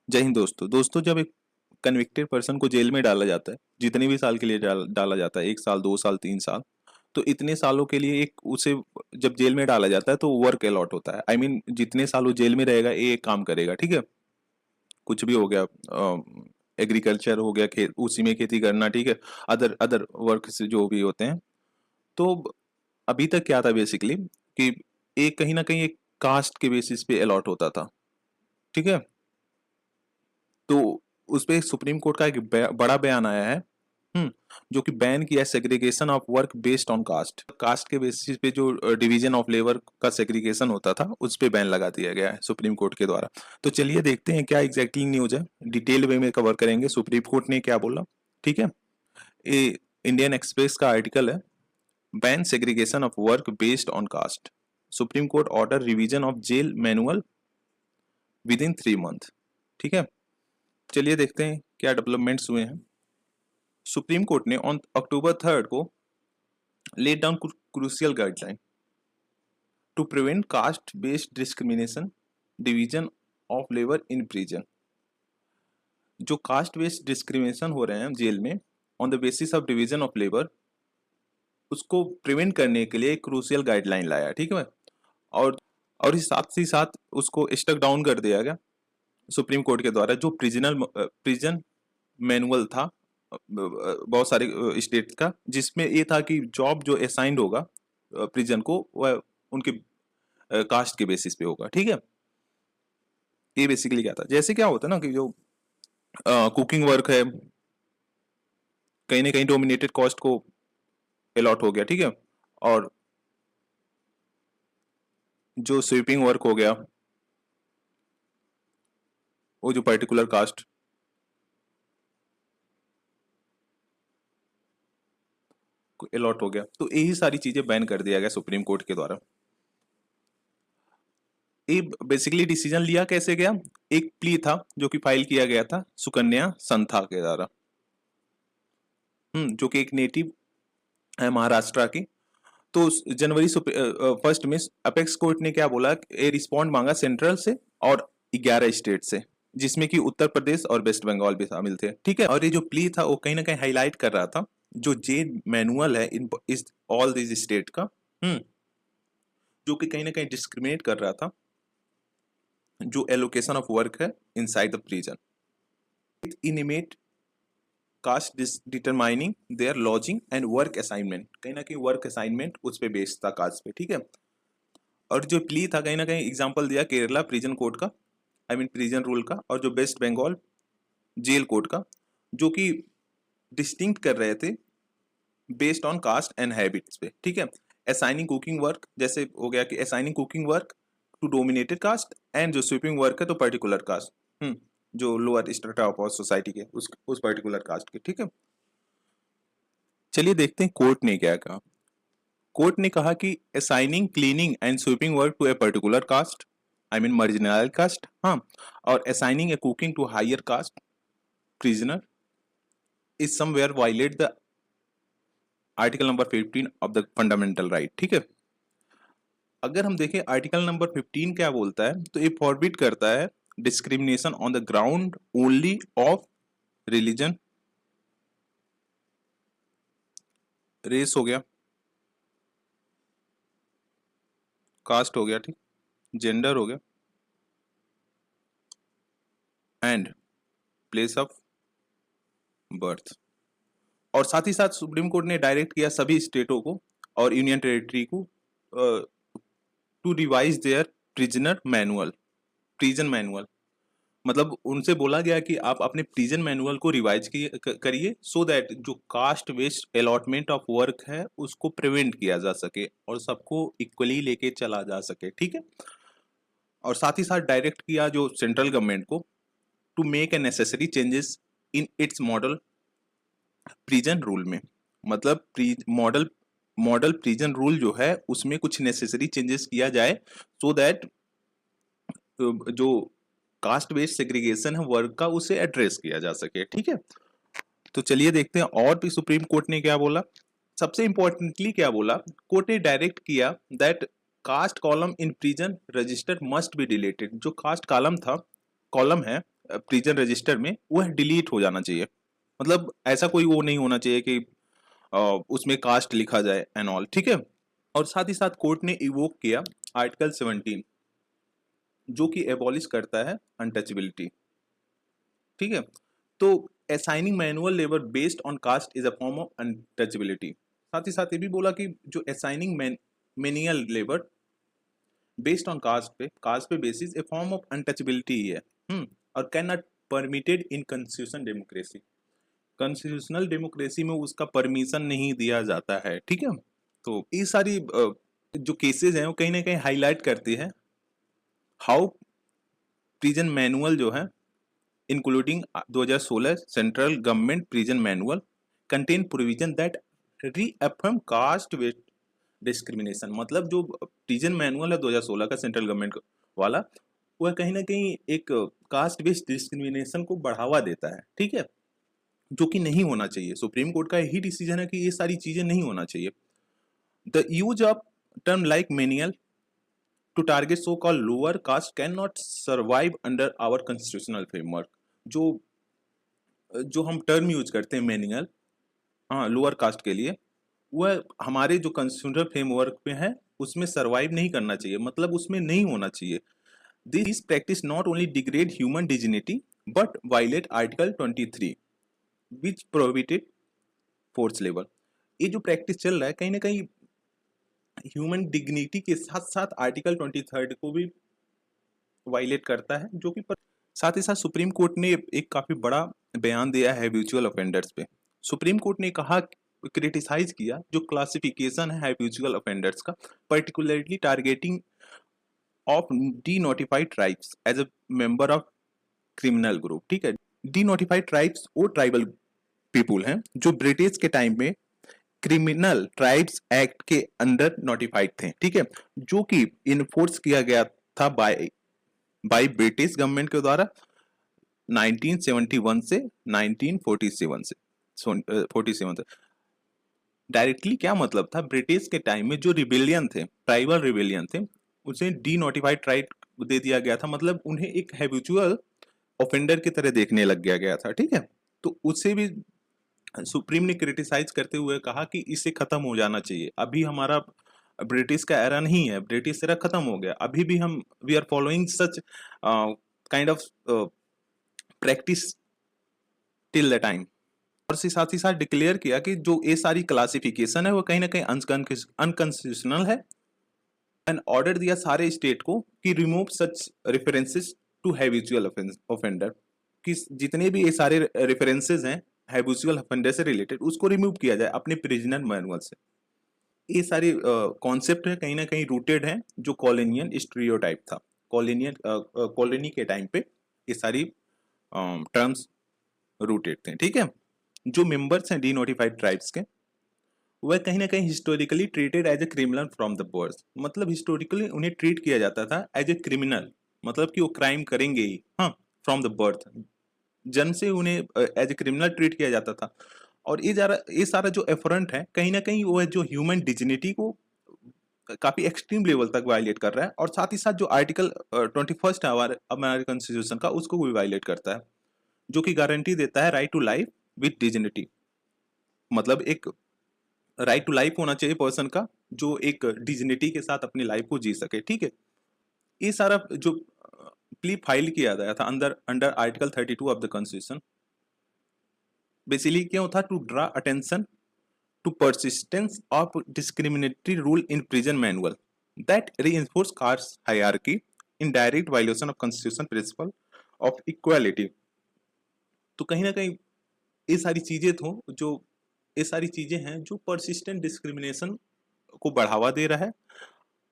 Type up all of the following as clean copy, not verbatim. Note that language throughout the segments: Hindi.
जय हिंद दोस्तों। जब एक कन्विक्टेड पर्सन को जेल में डाला जाता है, जितने भी साल के लिए डाला जाता है, 1 साल, 2 साल, 3 साल, तो इतने सालों के लिए एक उसे जब जेल में डाला जाता है तो वर्क अलॉट होता है। आई मीन जितने साल वो जेल में रहेगा ये एक काम करेगा, ठीक है। कुछ भी हो गया, एग्रीकल्चर हो गया, खेत उसी में खेती करना, ठीक है। अदर अदर वर्क से जो भी होते हैं। तो अभी तक क्या था बेसिकली कि एक कहीं ना कहीं एक कास्ट के बेसिस पे अलॉट होता था, ठीक है। तो उस पे सुप्रीम कोर्ट का एक बड़ा बयान आया है, हम्म, जो कि बैन किया है segregation of work based on caste. Caste के बेसिस पे जो डिवीजन ऑफ लेबर का सेग्रीगेशन होता था उस पे बैन लगा दिया गया है सुप्रीम कोर्ट के द्वारा। तो चलिए देखते हैं क्या एग्जैक्टली न्यूज है, डिटेल वे में कवर करेंगे सुप्रीम कोर्ट ने क्या बोला, ठीक है। ये इंडियन एक्सप्रेस का आर्टिकल है, ban segregation of work based on caste, Supreme Court order revision of jail manual within 3 month, ठीक है। चलिए देखते हैं क्या डेवलपमेंट्स हुए हैं। सुप्रीम कोर्ट ने ऑन अक्टूबर 3 को laid down crucial guideline to prevent caste-based discrimination, division of labor in prison। जो कास्ट बेस्ड डिस्क्रिमिनेशन हो रहे हैं जेल में on the basis of division of labour, उसको प्रिवेंट करने के लिए एक क्रूशियल गाइडलाइन लाया, ठीक है। और और इस साथ ही साथ उसको स्टक डाउन कर दिया गया सुप्रीम कोर्ट के द्वारा। जो प्रिजन मैनुअल था बहुत सारे स्टेट का, जिसमें ये था कि जॉब जो असाइंड होगा प्रिजन को वह उनके कास्ट के बेसिस पे होगा, ठीक है। ये बेसिकली क्या था, जैसे क्या होता है ना कि जो कुकिंग वर्क है कहीं ना कहीं डोमिनेटेड कास्ट को अलॉट हो गया, ठीक है। और जो स्वीपिंग वर्क हो गया वो जो पर्टिकुलर कास्ट को अलॉट हो गया, तो यही सारी चीजें बैन कर दिया गया सुप्रीम कोर्ट के द्वारा। ये बेसिकली डिसीजन लिया कैसे गया, एक प्ली था जो कि फाइल किया गया था सुकन्या संथा के द्वारा, जो कि एक नेटिव है महाराष्ट्र की। तो जनवरी 1 में अपेक्स कोर्ट ने क्या बोला, ए रिस्पॉन्ड मांगा सेंट्रल से और 11 स्टेट से, जिसमें कि उत्तर प्रदेश और वेस्ट बंगाल भी शामिल थे, ठीक है। और ये जो प्ली था वो कहीं ना कहीं हाईलाइट कर रहा था जो जे मैनुअल है इन इस ऑल दिस स्टेट का, जो कि कहीं ना कहीं डिस्क्रिमिनेट कर रहा था जो एलोकेशन ऑफ वर्क है inside the prison, inmate caste determining their lodging and work assignment. कहीं ना कहीं वर्क असाइनमेंट उस पे बेस्ड था कास्ट पे, ठीक है। और जो प्ली था कहीं ना कहीं एग्जांपल दिया केरला प्रिजन कोड का, आई मीन प्रिजन रूल का, और जो वेस्ट बंगाल जेल कोड का, जो कि डिस्टिंक्ट कर रहे थे based on cast and habits पे, ठीक है। असाइनिंग कुकिंग वर्क जैसे हो गया कि assigning cooking work to dominated caste, and जो स्वीपिंग वर्क है तो पर्टिकुलर कास्ट, जो लोअर स्ट्रटा ऑफ सोसाइटी के उस पर्टिकुलर कास्ट के, ठीक है। चलिए देखते हैं कोर्ट ने क्या कहा। कोर्ट ने कहा कि assigning cleaning and sweeping work to a particular caste, I mean marginal caste, हाँ, और assigning a cooking to higher caste prisoner is somewhere violate the article number 15 of the fundamental right, ठीक है। अगर हम देखें आर्टिकल नंबर 15 क्या बोलता है, तो ये फॉरबिड करता है discrimination on the ground only of religion, race हो गया, कास्ट हो गया, ठीक, जेंडर हो गया, एंड प्लेस ऑफ बर्थ। और साथ ही साथ सुप्रीम कोर्ट ने डायरेक्ट किया सभी स्टेटों को और यूनियन टेरिटरी को to revise their prisoner manual, prison manual, मतलब उनसे बोला गया कि आप अपने प्रिजन मैनुअल को रिवाइज करिए सो दैट जो caste based allotment of work है उसको प्रिवेंट किया जा सके और सबको इक्वली लेके चला जा सके, ठीक है। और साथ ही साथ डायरेक्ट किया जो सेंट्रल गवर्नमेंट को to make a necessary changes in its model prison rule में, मतलब मॉडल मॉडल प्रिजन रूल जो है उसमें कुछ नेसेसरी चेंजेस किया जाए सो दैट जो कास्ट बेस्ड सेग्रीगेशन है वर्क का उसे एड्रेस किया जा सके, ठीक है। तो चलिए देखते हैं और भी सुप्रीम कोर्ट ने क्या बोला। सबसे इंपॉर्टेंटली क्या बोला, कोर्ट ने डायरेक्ट किया that caste column in prison register must be deleted. जो कास्ट कॉलम था, कॉलम है प्रिजन रजिस्टर में वह डिलीट हो जाना चाहिए। मतलब ऐसा कोई वो नहीं होना चाहिए कि उसमें कास्ट लिखा जाए एंड ऑल, ठीक है। और साथ ही साथ कोर्ट ने इवोक किया आर्टिकल 17 जो कि एबॉलिश करता है अनटचेबिलिटी, ठीक है। तो assigning manual labour based on caste is a form of untouchability. साथ ही साथ ये भी बोला कि जो assigning manual labour based on caste पे basis a form of untouchability ही है। और can not permitted in constitution democracy. Constitutional democracy में उसका परमिशन नहीं दिया जाता है, ठीक है। तो ये सारी जो केसेस हैं वो कहीं ना कहीं हाईलाइट करती है हाउ प्रिजन मैनुअल जो है including 2016 central government prison manual contain provision that reaffirm caste based discrimination. मतलब जो प्रिजन मैनुअल है 2016 का सेंट्रल गवर्नमेंट वाला, वह कहीं ना कहीं एक कास्ट बेस्ड डिस्क्रिमिनेशन को बढ़ावा देता है, ठीक है, जो कि नहीं होना चाहिए। सुप्रीम कोर्ट का यही डिसीजन है कि ये सारी चीजें नहीं होना चाहिए। The use of term like menial to target so called lower caste can not survive under our constitutional framework. जो जो हम टर्म यूज करते हैं मेनियल, हाँ, लोअर कास्ट के लिए, वह हमारे जो कॉन्स्टिट्यूशनल फ्रेमवर्क में है उसमें सर्वाइव नहीं करना चाहिए, मतलब उसमें नहीं होना चाहिए। This practice not only degrade human dignity but violate article 23 which prohibited force labour. ये जो प्रैक्टिस चल रहा है कहीं ना कहीं ह्यूमन डिग्निटी के साथ साथ आर्टिकल 23 को भी वायलेट करता है, जो कि साथ ही साथ सुप्रीम कोर्ट ने एक काफी बड़ा बयान दिया है हैबिचुअल ऑफेंडर्स पे। सुप्रीम कोर्ट ने कहा, क्रिटिसाइज किया जो क्लासिफिकेशन है हैबिचुअल ऑफेंडर्स का, particularly targeting of denotified tribes as a member of criminal group, ठीक है। डी नोटिफाइड ट्राइब्स वो ट्राइबल पीपुल हैं जो ब्रिटिश के टाइम में क्रिमिनल ट्राइब्स एक्ट के अंडर नोटिफाइड थे, ठीक है, जो कि इन्फोर्स किया गया था बाय ब्रिटिश गवर्नमेंट के द्वारा 1971 से 1947 से 47 से। डायरेक्टली क्या मतलब था, ब्रिटिश के टाइम में जो रिबेलियन थे, ट्राइबल रिबेलियन थे, उसे डी नोटिफाइड ट्राइब दे दिया गया था, मतलब उन्हें एक हैबिचुअल ऑफेंडर की तरह देखने लग गया था, ठीक है। तो उससे भी सुप्रीम ने क्रिटिसाइज करते हुए कहा कि इसे खत्म हो जाना चाहिए। अभी हमारा ब्रिटिश का एरा नहीं है, ब्रिटिश एरा खत्म हो गया, अभी भी हम we are following such kind of practice till the time. और साथ ही साथ डिक्लेयर किया कि जो ये सारी क्लासिफिकेशन है वो कहीं ना कहीं अनकॉन्स्टिट्यूशनल है, एंड ऑर्डर दिया सारे स्टेट को कि remove such references to habitual offender, कि जितने भी ये सारे रेफरेंसेस हैं हैबिचुअल ऑफेंडर से रिलेटेड उसको रिमूव किया जाए अपने प्रिजनर मैनुअल से। ये सारी कॉन्सेप्ट है कहीं ना कहीं रूटेड है जो कॉलोनियन स्टीरियोटाइप था, कॉलोनियन कॉलोनी के टाइम पे ये सारी टर्म्स रूटेड थे, ठीक है। जो मेंबर्स हैं डी नोटिफाइड ट्राइब्स के, वह कहीं ना कहीं historically treated as a criminal from the birth. मतलब हिस्टोरिकली उन्हें ट्रीट किया जाता था एज ए क्रिमिनल, मतलब कि वो क्राइम करेंगे ही, हाँ, फ्रॉम द बर्थ, जन्म से उन्हें एज ए क्रिमिनल ट्रीट किया जाता था। और ये सारा जो एफरेंट है कहीं ना कहीं वो है जो ह्यूमन डिग्निटी को काफी एक्सट्रीम लेवल तक वायलेट कर रहा है, और साथ ही साथ जो आर्टिकल 21 है हमारे अमेरिकन कॉन्स्टिट्यूशन का, उसको भी वायलेट करता है, जो कि गारंटी देता है right to life with dignity. मतलब एक राइट टू लाइफ होना चाहिए पर्सन का जो एक डिग्निटी के साथ अपनी लाइफ को जी सके, ठीक है। ये सारा जो प्ली फाइल किया गया था अंदर under article 32 of the constitution, basically क्यों था, to draw attention to persistence of discriminatory rule in prison manual that reinforce caste hierarchy in direct violation of constitution principle of equality। तो कहीं ना कहीं ये सारी चीजें जो ये सारी चीजें हैं जो persistent discrimination को बढ़ावा दे रहा है,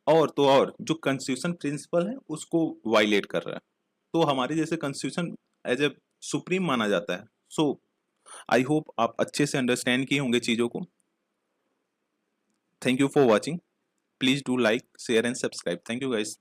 और तो और जो कॉन्स्टिट्यूशन प्रिंसिपल है उसको वायलेट कर रहा है। तो हमारे जैसे कॉन्स्टिट्यूशन एज ए सुप्रीम माना जाता है। सो आई होप आप अच्छे से अंडरस्टैंड किए होंगे चीजों को। Thank you for watching. Please do like, share and subscribe. Thank you guys.